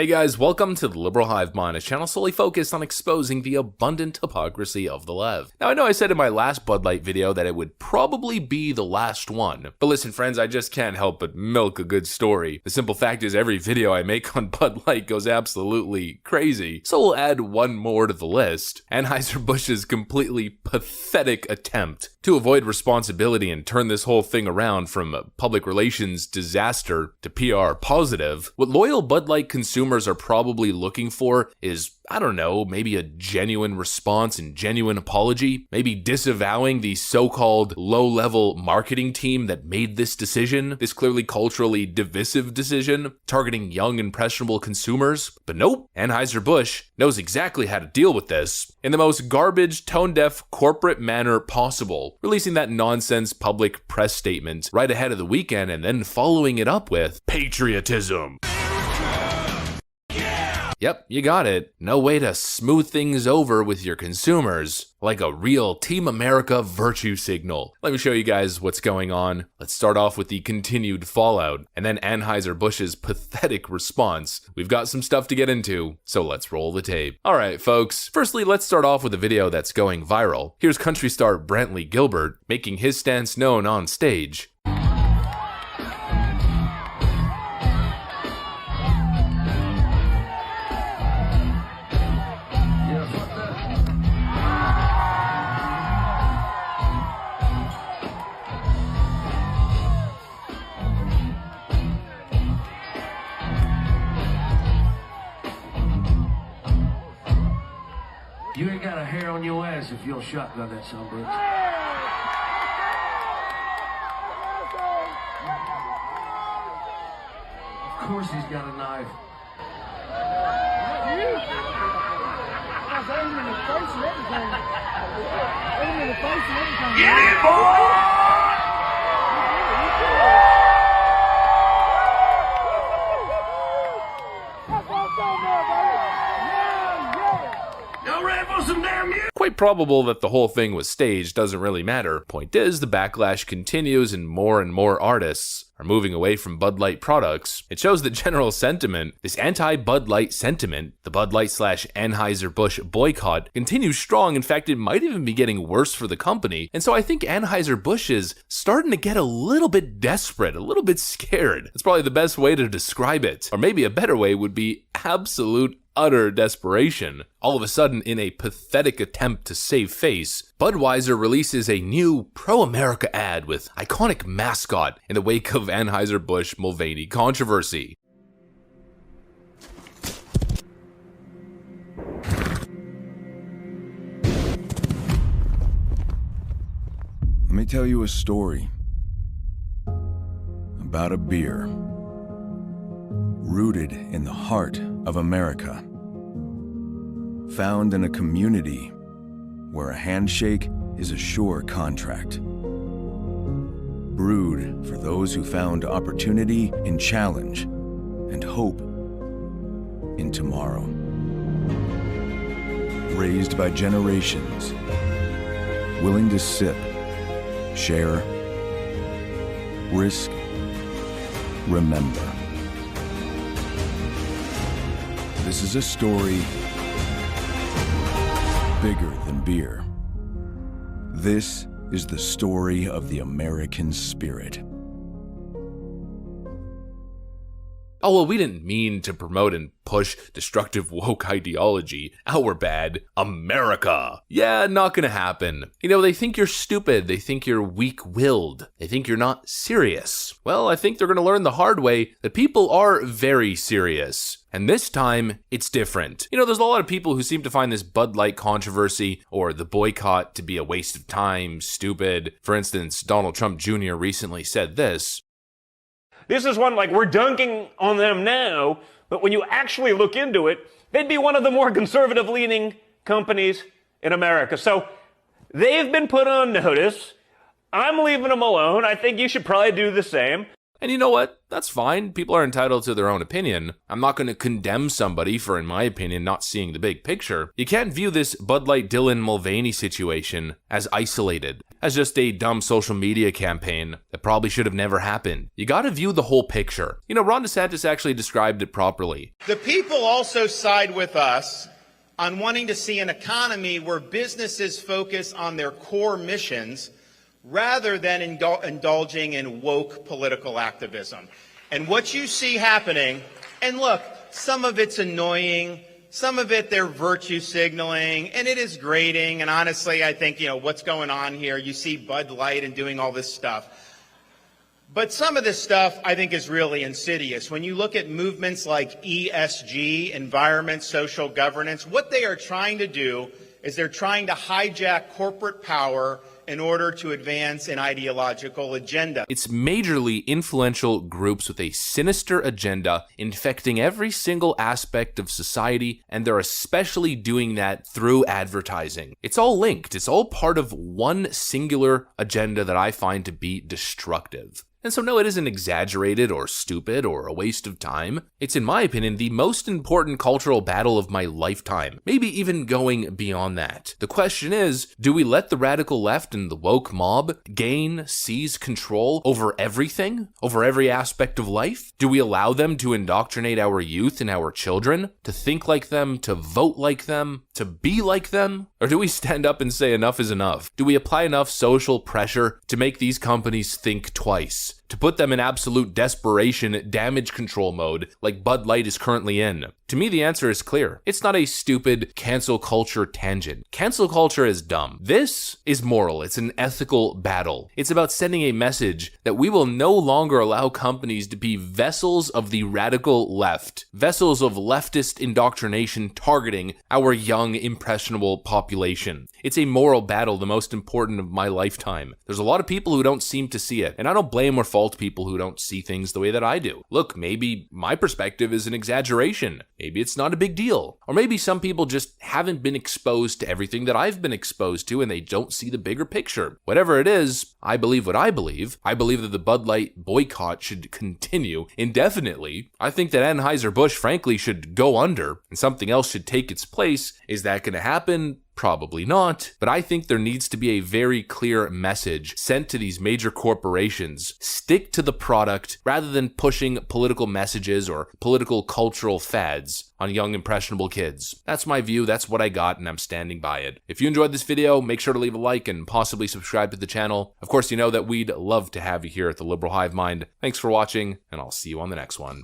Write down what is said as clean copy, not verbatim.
Hey guys, welcome to the Liberal Hive Mind, a channel solely focused on exposing the abundant hypocrisy of the left. Now I know I said in my last Bud Light video that it would probably be the last one, but listen friends, I just can't help but milk a good story. The simple fact is every video I make on Bud Light goes absolutely crazy, so we'll add one more to the list. Anheuser-Busch's completely pathetic attempt to avoid responsibility and turn this whole thing around from a public relations disaster to PR positive. What loyal Bud Light consumers are probably looking for is, I don't know, maybe a genuine response and genuine apology, maybe disavowing the so-called low-level marketing team that made this decision, this clearly culturally divisive decision, targeting young impressionable consumers. But nope, Anheuser-Busch knows exactly how to deal with this in the most garbage, tone-deaf corporate manner possible, releasing that nonsense public press statement right ahead of the weekend and then following it up with patriotism. Yep, you got it. No way to smooth things over with your consumers, like a real Team America virtue signal. Let me show you guys what's going on. Let's start off with the continued fallout, and then Anheuser-Busch's pathetic response. We've got some stuff to get into, so let's roll the tape. Alright folks, firstly let's start off with a video that's going viral. Here's country star Brantley Gilbert making his stance known on stage. You ain't got a hair on your ass if you'll shotgun that son of a bitch. Of course he's got a knife. Get it, boy! Quite probable that the whole thing was staged doesn't really matter. Point is, the backlash continues and more artists are moving away from Bud Light products. It shows the general sentiment, this anti-Bud Light sentiment, the Bud Light / Anheuser-Busch boycott, continues strong. In fact, it might even be getting worse for the company. And so I think Anheuser-Busch is starting to get a little bit desperate, a little bit scared. That's probably the best way to describe it. Or maybe a better way would be absolute utter desperation. All of a sudden, in a pathetic attempt to save face, Budweiser releases a new pro-America ad with iconic mascot in the wake of Anheuser-Busch Mulvaney controversy. Let me tell you a story about a beer rooted in the heart of America, found in a community where a handshake is a sure contract, brewed for those who found opportunity in challenge and hope in tomorrow, raised by generations, willing to sip, share, risk, remember. This is a story bigger than beer. This is the story of the American spirit. Oh, well, we didn't mean to promote and push destructive woke ideology. Our bad. America. Yeah, not gonna happen. You know, they think you're stupid. They think you're weak-willed. They think you're not serious. Well, I think they're gonna learn the hard way that people are very serious. And this time, it's different. You know, there's a lot of people who seem to find this Bud Light controversy or the boycott to be a waste of time, stupid. For instance, Donald Trump Jr. recently said this. This is one like we're dunking on them now, but when you actually look into it, they'd be one of the more conservative-leaning companies in America. So they've been put on notice. I'm leaving them alone. I think you should probably do the same. And you know what? That's fine. People are entitled to their own opinion. I'm not going to condemn somebody for, in my opinion, not seeing the big picture. You can't view this Bud Light Dylan Mulvaney situation as isolated, as just a dumb social media campaign that probably should have never happened. You gotta view the whole picture. You know, Ron DeSantis actually described it properly. The people also side with us on wanting to see an economy where businesses focus on their core missions rather than indulging in woke political activism. And what you see happening, and look, some of it's annoying, some of it they're virtue signaling, and it is grating, and honestly, I think, what's going on here, you see Bud Light and doing all this stuff. But some of this stuff, I think, is really insidious. When you look at movements like ESG, environment, social governance, what they are trying to do is they're trying to hijack corporate power in order to advance an ideological agenda. It's majorly influential groups with a sinister agenda infecting every single aspect of society, and they're especially doing that through advertising. It's all linked. It's all part of one singular agenda that I find to be destructive. And so no, it isn't exaggerated or stupid or a waste of time. It's, in my opinion, the most important cultural battle of my lifetime, maybe even going beyond that. The question is, do we let the radical left and the woke mob seize control over everything, over every aspect of life? Do we allow them to indoctrinate our youth and our children, to think like them, to vote like them, to be like them? Or do we stand up and say enough is enough? Do we apply enough social pressure to make these companies think twice? To put them in absolute desperation damage control mode like Bud Light is currently in? To me, the answer is clear. It's not a stupid cancel culture tangent. Cancel culture is dumb. This is moral. It's an ethical battle. It's about sending a message that we will no longer allow companies to be vessels of the radical left, vessels of leftist indoctrination targeting our young, impressionable population. It's a moral battle, the most important of my lifetime. There's a lot of people who don't seem to see it, and I don't blame or fault people who don't see things the way that I do. Look, maybe my perspective is an exaggeration. Maybe it's not a big deal. Or maybe some people just haven't been exposed to everything that I've been exposed to and they don't see the bigger picture. Whatever it is, I believe what I believe. I believe that the Bud Light boycott should continue indefinitely. I think that Anheuser-Busch, frankly, should go under and something else should take its place. Is that going to happen? Probably not, but I think there needs to be a very clear message sent to these major corporations. Stick to the product rather than pushing political messages or political cultural fads on young impressionable kids. That's my view, that's what I got, and I'm standing by it. If you enjoyed this video, make sure to leave a like and possibly subscribe to the channel. Of course, you know that we'd love to have you here at the Liberal Hive Mind. Thanks for watching, and I'll see you on the next one.